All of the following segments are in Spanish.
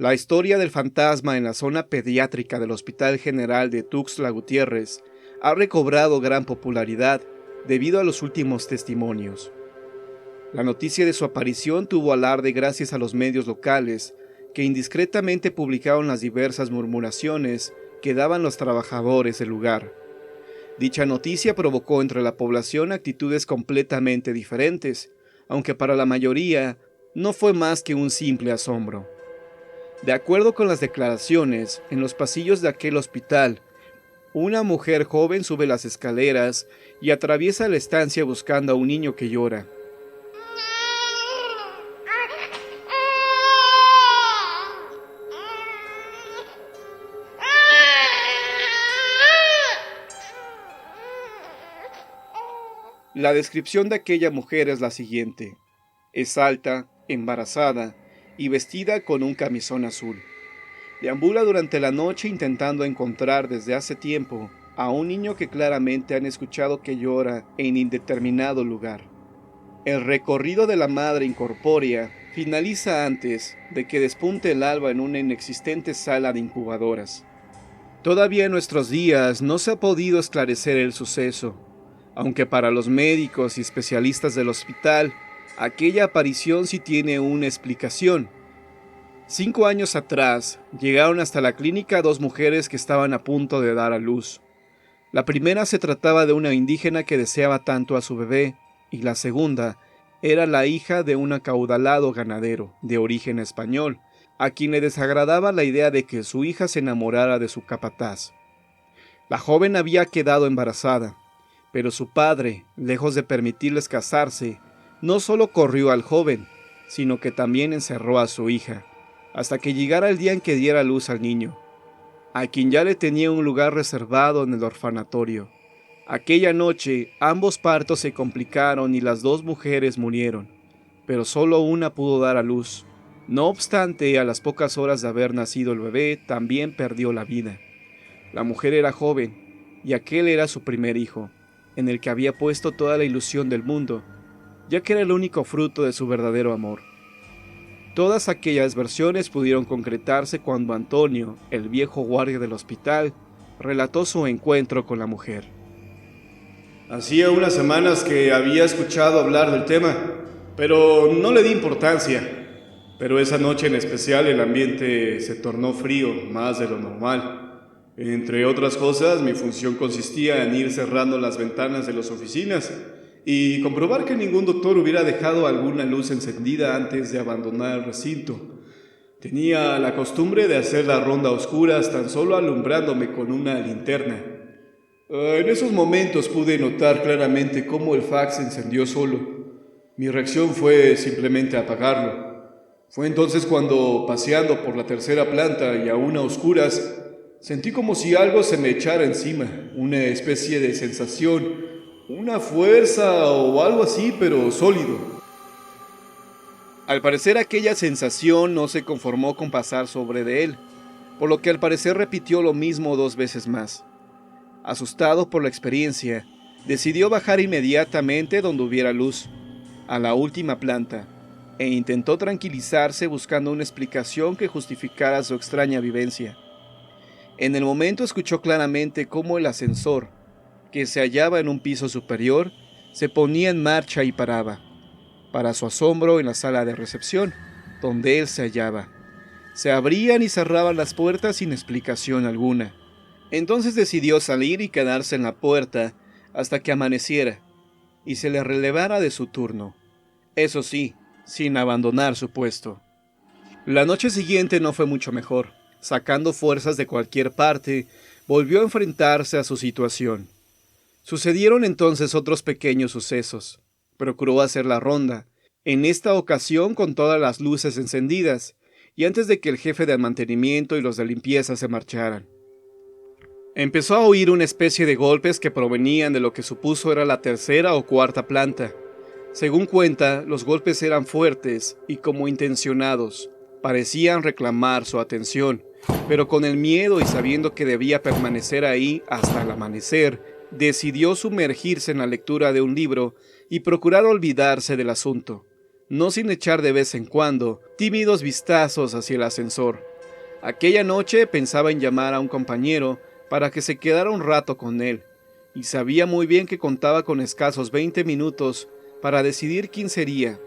La historia del fantasma en la zona pediátrica del Hospital General de Tuxtla Gutiérrez ha recobrado gran popularidad debido a los últimos testimonios. La noticia de su aparición tuvo alarde gracias a los medios locales, que indiscretamente publicaron las diversas murmuraciones que daban los trabajadores del lugar. Dicha noticia provocó entre la población actitudes completamente diferentes, aunque para la mayoría no fue más que un simple asombro. De acuerdo con las declaraciones, en los pasillos de aquel hospital, una mujer joven sube las escaleras y atraviesa la estancia buscando a un niño que llora. La descripción de aquella mujer es la siguiente. Es alta, embarazada y vestida con un camisón azul. Deambula durante la noche intentando encontrar desde hace tiempo a un niño que claramente han escuchado que llora en indeterminado lugar. El recorrido de la madre incorpórea finaliza antes de que despunte el alba en una inexistente sala de incubadoras. Todavía en nuestros días no se ha podido esclarecer el suceso, aunque para los médicos y especialistas del hospital, aquella aparición sí tiene una explicación. 5 años atrás, llegaron hasta la clínica 2 mujeres que estaban a punto de dar a luz. La primera se trataba de una indígena que deseaba tanto a su bebé, y la segunda era la hija de un acaudalado ganadero, de origen español, a quien le desagradaba la idea de que su hija se enamorara de su capataz. La joven había quedado embarazada, pero su padre, lejos de permitirles casarse, no solo corrió al joven, sino que también encerró a su hija, hasta que llegara el día en que diera luz al niño, a quien ya le tenía un lugar reservado en el orfanatorio. Aquella noche, ambos partos se complicaron y las 2 mujeres murieron, pero solo una pudo dar a luz. No obstante, a las pocas horas de haber nacido el bebé, también perdió la vida. La mujer era joven, y aquel era su primer hijo, en el que había puesto toda la ilusión del mundo, ya que era el único fruto de su verdadero amor. Todas aquellas versiones pudieron concretarse cuando Antonio, el viejo guardia del hospital, relató su encuentro con la mujer. Hacía unas semanas que había escuchado hablar del tema, pero no le di importancia. Pero esa noche en especial el ambiente se tornó frío, más de lo normal. Entre otras cosas, mi función consistía en ir cerrando las ventanas de las oficinas y comprobar que ningún doctor hubiera dejado alguna luz encendida antes de abandonar el recinto. Tenía la costumbre de hacer la ronda a oscuras tan solo alumbrándome con una linterna. En esos momentos pude notar claramente cómo el fax se encendió solo. Mi reacción fue simplemente apagarlo. Fue entonces cuando, paseando por la tercera planta y aún a oscuras, sentí como si algo se me echara encima, una especie de sensación, una fuerza o algo así, pero sólido. Al parecer aquella sensación no se conformó con pasar sobre de él, por lo que al parecer repitió lo mismo 2 veces más. Asustado por la experiencia, decidió bajar inmediatamente donde hubiera luz, a la última planta, e intentó tranquilizarse buscando una explicación que justificara su extraña vivencia. En el momento escuchó claramente cómo el ascensor, que se hallaba en un piso superior, se ponía en marcha y paraba, para su asombro en la sala de recepción, donde él se hallaba. Se abrían y cerraban las puertas sin explicación alguna. Entonces decidió salir y quedarse en la puerta hasta que amaneciera y se le relevara de su turno. Eso sí, sin abandonar su puesto. La noche siguiente no fue mucho mejor. Sacando fuerzas de cualquier parte, volvió a enfrentarse a su situación. Sucedieron entonces otros pequeños sucesos. Procuró hacer la ronda, en esta ocasión con todas las luces encendidas, y antes de que el jefe de mantenimiento y los de limpieza se marcharan. Empezó a oír una especie de golpes que provenían de lo que supuso era la tercera o cuarta planta. Según cuenta, los golpes eran fuertes y como intencionados, parecían reclamar su atención, pero con el miedo y sabiendo que debía permanecer ahí hasta el amanecer, decidió sumergirse en la lectura de un libro y procurar olvidarse del asunto. no sin echar de vez en cuando tímidos vistazos hacia el ascensor. Aquella noche pensaba en llamar a un compañero para que se quedara un rato con él, y sabía muy bien que contaba con escasos 20 minutos para decidir quién sería,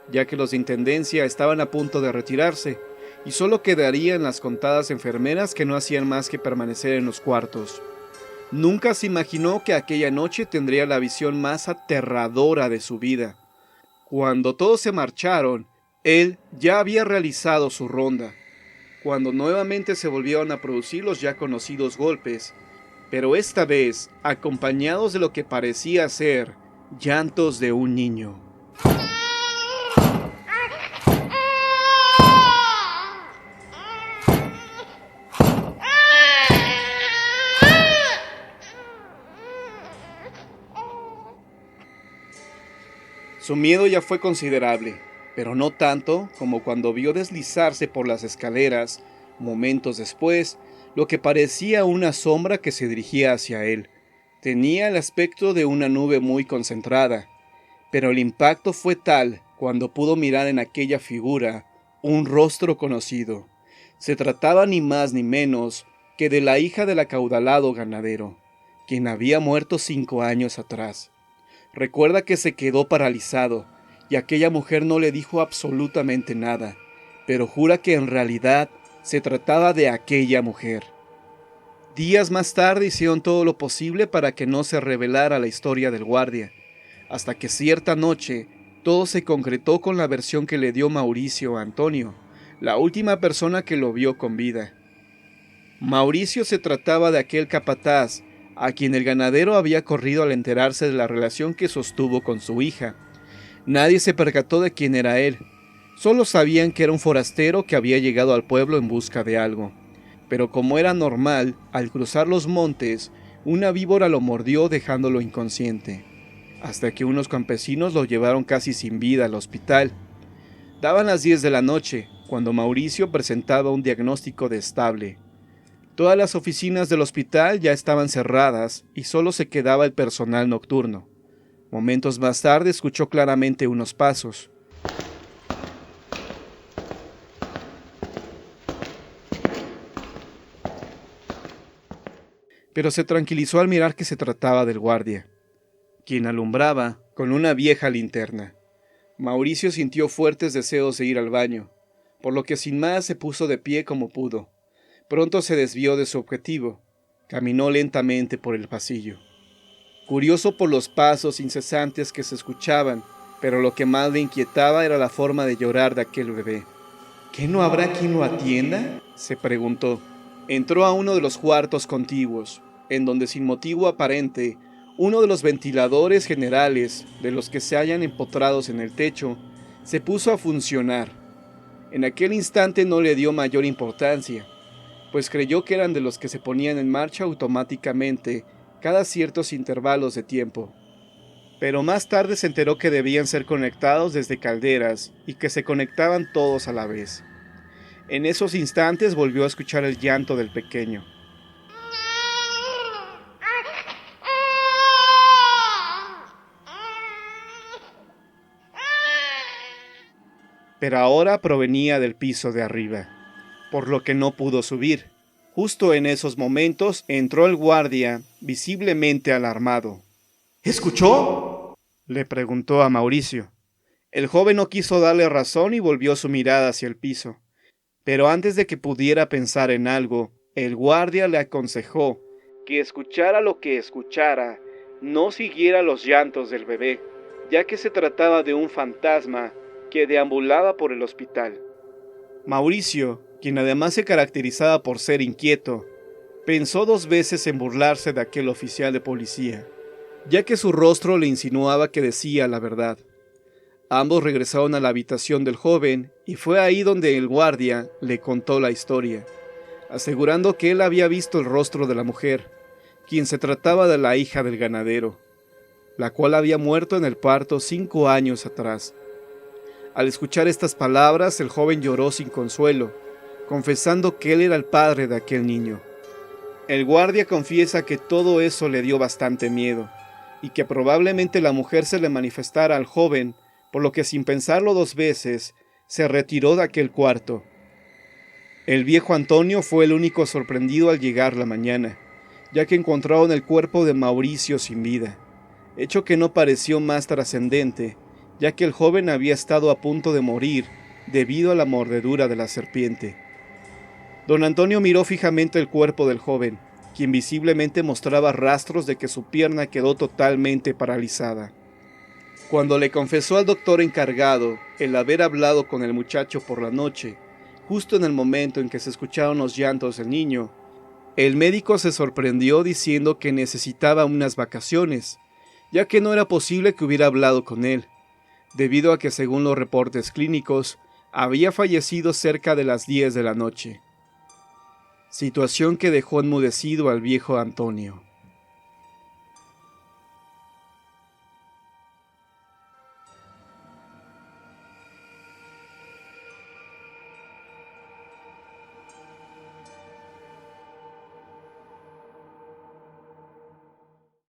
ya que los de intendencia estaban a punto de retirarse, y solo quedarían las contadas enfermeras que no hacían más que permanecer en los cuartos. Nunca se imaginó que aquella noche tendría la visión más aterradora de su vida. Cuando todos se marcharon, él ya había realizado su ronda, cuando nuevamente se volvieron a producir los ya conocidos golpes, pero esta vez acompañados de lo que parecía ser llantos de un niño. Su miedo ya fue considerable, pero no tanto como cuando vio deslizarse por las escaleras, momentos después, lo que parecía una sombra que se dirigía hacia él. Tenía el aspecto de una nube muy concentrada, pero el impacto fue tal cuando pudo mirar en aquella figura un rostro conocido. Se trataba ni más ni menos que de la hija del acaudalado ganadero, quien había muerto 5 años atrás. Recuerda que se quedó paralizado, y aquella mujer no le dijo absolutamente nada, pero jura que en realidad se trataba de aquella mujer. Días más tarde hicieron todo lo posible para que no se revelara la historia del guardia, hasta que cierta noche todo se concretó con la versión que le dio Mauricio a Antonio, la última persona que lo vio con vida. Mauricio se trataba de aquel capataz a quien el ganadero había corrido al enterarse de la relación que sostuvo con su hija. Nadie se percató de quién era él, solo sabían que era un forastero que había llegado al pueblo en busca de algo. Pero como era normal, al cruzar los montes, una víbora lo mordió dejándolo inconsciente, hasta que unos campesinos lo llevaron casi sin vida al hospital. Daban las 10 de la noche, cuando Mauricio presentaba un diagnóstico de estable. Todas las oficinas del hospital ya estaban cerradas y solo se quedaba el personal nocturno. Momentos más tarde escuchó claramente unos pasos. Pero se tranquilizó al mirar que se trataba del guardia, quien alumbraba con una vieja linterna. Mauricio sintió fuertes deseos de ir al baño, por lo que sin más se puso de pie como pudo. Pronto se desvió de su objetivo. Caminó lentamente por el pasillo, curioso por los pasos incesantes que se escuchaban, pero lo que más le inquietaba era la forma de llorar de aquel bebé. ¿Qué no habrá quien lo atienda?, se preguntó. Entró a uno de los cuartos contiguos, en donde sin motivo aparente, uno de los ventiladores generales, de los que se hallan empotrados en el techo, se puso a funcionar. En aquel instante no le dio mayor importancia, pues creyó que eran de los que se ponían en marcha automáticamente cada ciertos intervalos de tiempo. Pero más tarde se enteró que debían ser conectados desde calderas y que se conectaban todos a la vez. En esos instantes volvió a escuchar el llanto del pequeño. Pero ahora provenía del piso de arriba, por lo que no pudo subir. Justo en esos momentos entró el guardia, visiblemente alarmado. ¿Escuchó?, le preguntó a Mauricio. El joven no quiso darle razón y volvió su mirada hacia el piso. Pero antes de que pudiera pensar en algo, el guardia le aconsejó que escuchara lo que escuchara, no siguiera los llantos del bebé, ya que se trataba de un fantasma que deambulaba por el hospital. Mauricio, quien además se caracterizaba por ser inquieto, pensó 2 veces en burlarse de aquel oficial de policía, ya que su rostro le insinuaba que decía la verdad. Ambos regresaron a la habitación del joven y fue ahí donde el guardia le contó la historia, asegurando que él había visto el rostro de la mujer, quien se trataba de la hija del ganadero, la cual había muerto en el parto 5 años atrás. Al escuchar estas palabras, el joven lloró sin consuelo, confesando que él era el padre de aquel niño. El guardia confiesa que todo eso le dio bastante miedo, y que probablemente la mujer se le manifestara al joven por lo que sin pensarlo 2 veces, se retiró de aquel cuarto. El viejo Antonio fue el único sorprendido al llegar la mañana, ya que encontraron el cuerpo de Mauricio sin vida, hecho que no pareció más trascendente, ya que el joven había estado a punto de morir debido a la mordedura de la serpiente. Don Antonio miró fijamente el cuerpo del joven, quien visiblemente mostraba rastros de que su pierna quedó totalmente paralizada. Cuando le confesó al doctor encargado el haber hablado con el muchacho por la noche, justo en el momento en que se escucharon los llantos del niño, el médico se sorprendió diciendo que necesitaba unas vacaciones, ya que no era posible que hubiera hablado con él, debido a que según los reportes clínicos, había fallecido cerca de las 10 de la noche. Situación que dejó enmudecido al viejo Antonio.